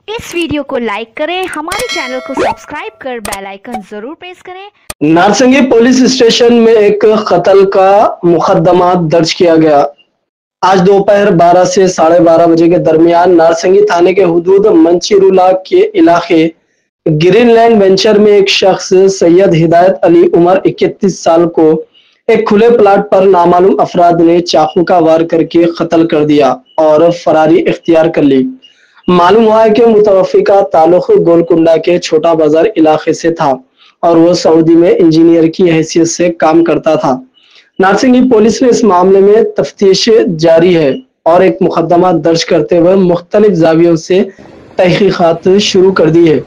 इस वीडियो को लाइक करें, हमारे चैनल को सब्सक्राइब कर बेल आइकन जरूर प्रेस करें। नारसंगी पुलिस स्टेशन में एक कत्ल का मुकदमा दर्ज किया गया। आज दोपहर 12 से 12:30 बजे के दरमियान नारसंगी थाने के हुदूद मंचीरुला के इलाके ग्रीनलैंड वेंचर में एक शख्स सैयद हिदायत अली उम्र 31 साल को एक खुले प्लाट पर नामालूम अफराद ने चाकू का वार करके कत्ल कर दिया और फरारी इख्तियार कर ली। मालूम हुआ है कि मुतवफ़्फ़ी का ताल्लुक गोलकुंडा के छोटा बाजार इलाके से था और वो सऊदी में इंजीनियर की हैसियत से काम करता था। नारसिंगी पुलिस ने इस मामले में तफ्तीश जारी है और एक मुकदमा दर्ज करते हुए मुख्तलिफ ज़ावियों से तहकीकात शुरू कर दी है।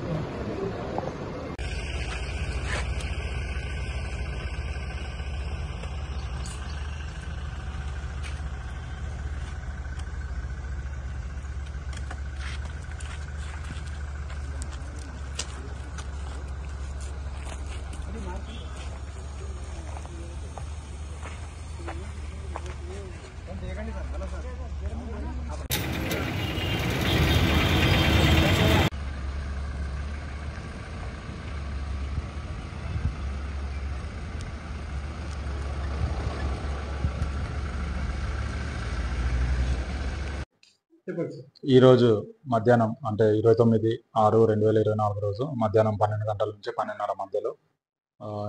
ఈరోజు మధ్యాహ్నం అంటే 29/6/2024 రోజు మధ్యాహ్నం 12 గంటల నుంచి 12:30 మధ్యలో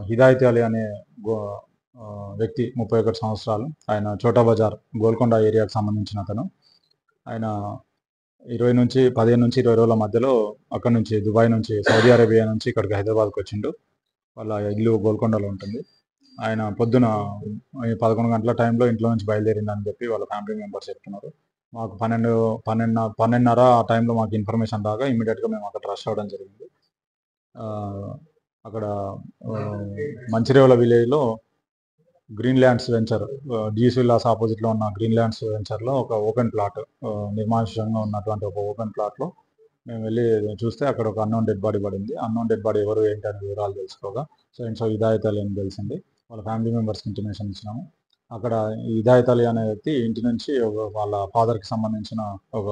హిదాయత్ అలీ అనే వ్యక్తి 31 సంవత్సరాలు, ఆయన చోటా బజార్ గోల్కొండ ఏరియాకు సంబంధించిన అతను. ఆయన 15 నుంచి 20 రోజుల మధ్యలో అక్కడ నుంచి దుబాయ్ నుంచి సౌదీ అరేబియా నుంచి ఇక్కడికి హైదరాబాద్కి వచ్చిండు. వాళ్ళ ఇల్లు గోల్కొండలో ఉంటుంది. ఆయన పొద్దున 11 గంటల టైంలో ఇంట్లో నుంచి బయలుదేరిందని చెప్పి వాళ్ళ ఫ్యామిలీ మెంబర్స్ చెప్తున్నారు. మాకు 12:30 ఆ టైంలో మాకు ఇన్ఫర్మేషన్ రాగా ఇమ్మీడియట్గా మేము అక్కడ రష్ అవ్వడం జరిగింది. అక్కడ మంచిరేవుల విలేజ్లో green lands venture, DS villas ఆపోజిట్లో ఉన్న గ్రీన్ ల్యాండ్స్ వెంచర్లో ఒక ఓపెన్ ప్లాట్, నిర్మానుష్యంగా ఉన్నటువంటి ఒక ఓపెన్ ప్లాట్లో మేము వెళ్ళి చూస్తే అక్కడ ఒక అన్నోన్ డెడ్ బాడీ పడింది. అన్నోన్ డెడ్ బాడీ ఎవరు ఏంటి అనే వివరాలు తెలుసుకోగా సో హిదాయత్ అలీ అని తెలిసింది. వాళ్ళ ఫ్యామిలీ మెంబర్స్కి ఇంటిమేషన్ ఇచ్చినాము. అక్కడ హిదాయత్ అలీ అనే వ్యక్తి ఇంటి నుంచి వాళ్ళ ఫాదర్కి సంబంధించిన ఒక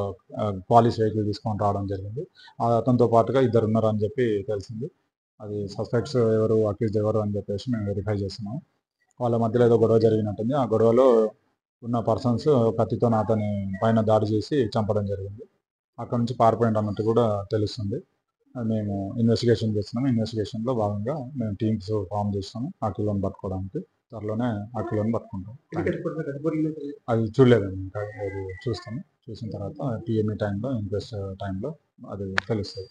పాలిష్ వెహికల్ తీసుకొని రావడం జరిగింది. అతనితో పాటుగా ఇద్దరు ఉన్నారు అని చెప్పి తెలిసింది. అది సస్పెక్ట్స్ ఎవరు, అక్యూజ్డ్ ఎవరు అని చెప్పేసి మేము వెరిఫై చేస్తున్నాము. వాళ్ళ మధ్యలో ఏదో గొడవ జరిగినట్టుంది. ఆ గొడవలో ఉన్న పర్సన్స్ కత్తితో అతని పైన దాడి చేసి చంపడం జరిగింది. అక్కడ నుంచి పారిపోయింది అన్నట్టు కూడా తెలుస్తుంది. మేము ఇన్వెస్టిగేషన్ చేస్తున్నాము. ఇన్వెస్టిగేషన్లో భాగంగా మేము టీమ్స్ ఫామ్ చేస్తున్నాము ఆ కిలోని పట్టుకోవడానికి. త్వరలోనే ఆ కిలోని పట్టుకుంటాం. అది చూడలేదండి, ఇంకా అది చూస్తాము. చూసిన తర్వాత పిఎంఈ టైంలో, ఇన్క్వెస్ట్ టైంలో అది తెలుస్తుంది.